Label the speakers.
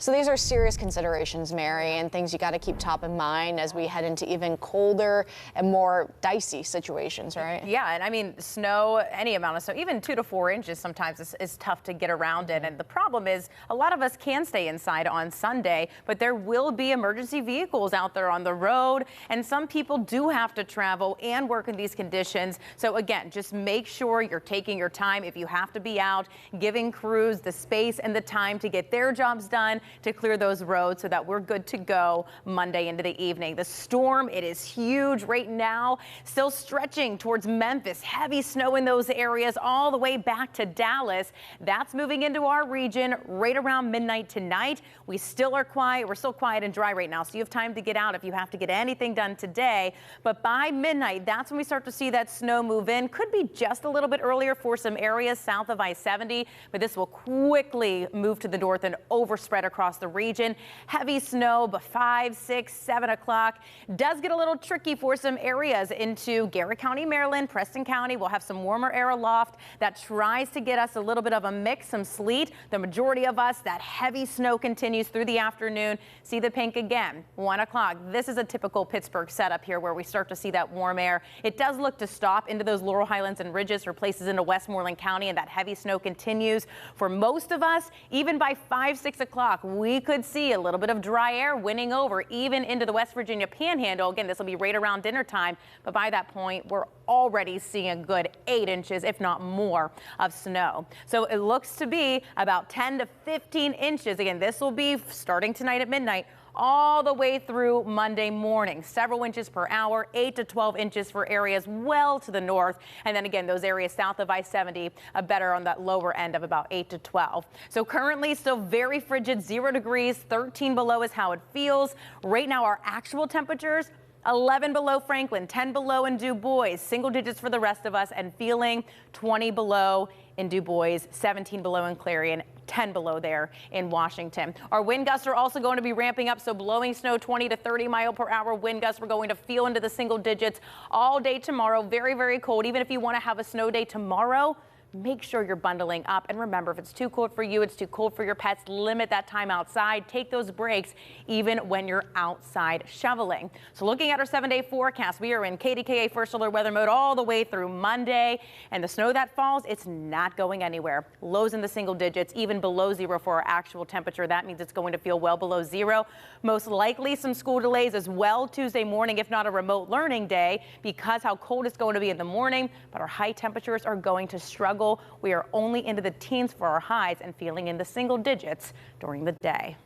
Speaker 1: So these are serious considerations, Mary, and things you got to keep top of mind as we head into even colder and more dicey situations, right?
Speaker 2: Yeah, and I mean, snow, any amount of snow, even 2 to 4 inches sometimes is tough to get around in. And the problem is a lot of us can stay inside on Sunday, but there will be emergency vehicles out there on the road. And some people do have to travel and work in these conditions. So again, just make sure you're taking your time. If you have to be out, giving crews the space and the time to get their jobs done, to clear those roads so that we're good to go Monday into the evening. The storm, it is huge right now, still stretching towards Memphis. Heavy snow in those areas all the way back to Dallas. That's moving into our region right around midnight tonight. We still are quiet. We're still quiet and dry right now, so you have time to get out if you have to get anything done today. But by midnight, that's when we start to see that snow move in. Could be just a little bit earlier for some areas south of I-70, but this will quickly move to the north and overspread across the region. Heavy snow, but 5, 6, 7 o'clock does get a little tricky for some areas into Garrett County, Maryland, Preston County. We'll have some warmer air aloft that tries to get us a little bit of a mix, some sleet. The majority of us, that heavy snow continues through the afternoon. See the pink again, 1 o'clock. This is a typical Pittsburgh setup here where we start to see that warm air. It does look to stop into those Laurel Highlands and Ridges or places into Westmoreland County, and that heavy snow continues for most of us. Even by 5, 6 o'clock, we could see a little bit of dry air winning over even into the West Virginia Panhandle. Again, this will be right around dinner time, but by that point, we're already seeing a good 8 inches, if not more, of snow. So it looks to be about 10 to 15 inches. Again, this will be starting tonight at midnight, all the way through Monday morning. Several inches per hour, 8 to 12 inches for areas well to the north. And then again, those areas south of I-70 better on that lower end of about 8 to 12. So currently still very frigid, 0 degrees, 13 below is how it feels. Right now, our actual temperatures, 11 below Franklin, 10 below in Du Bois, single digits for the rest of us, and feeling 20 below in Du Bois, 17 below in Clarion, 10 below there in Washington. Our wind gusts are also going to be ramping up, so blowing snow 20 to 30 mile per hour wind gusts. We're going to feel into the single digits all day tomorrow. Very, very cold. Even if you want to have a snow day tomorrow, make sure you're bundling up. And remember, if it's too cold for you, it's too cold for your pets, limit that time outside. Take those breaks even when you're outside shoveling. So looking at our 7-day forecast, we are in KDKA First Alert weather mode all the way through Monday. And the snow that falls, it's not going anywhere. Lows in the single digits, even below 0 for our actual temperature. That means it's going to feel well below 0. Most likely some school delays as well Tuesday morning, if not a remote learning day, because how cold it's going to be in the morning. But our high temperatures are going to struggle. We are only into the teens for our highs and feeling in the single digits during the day.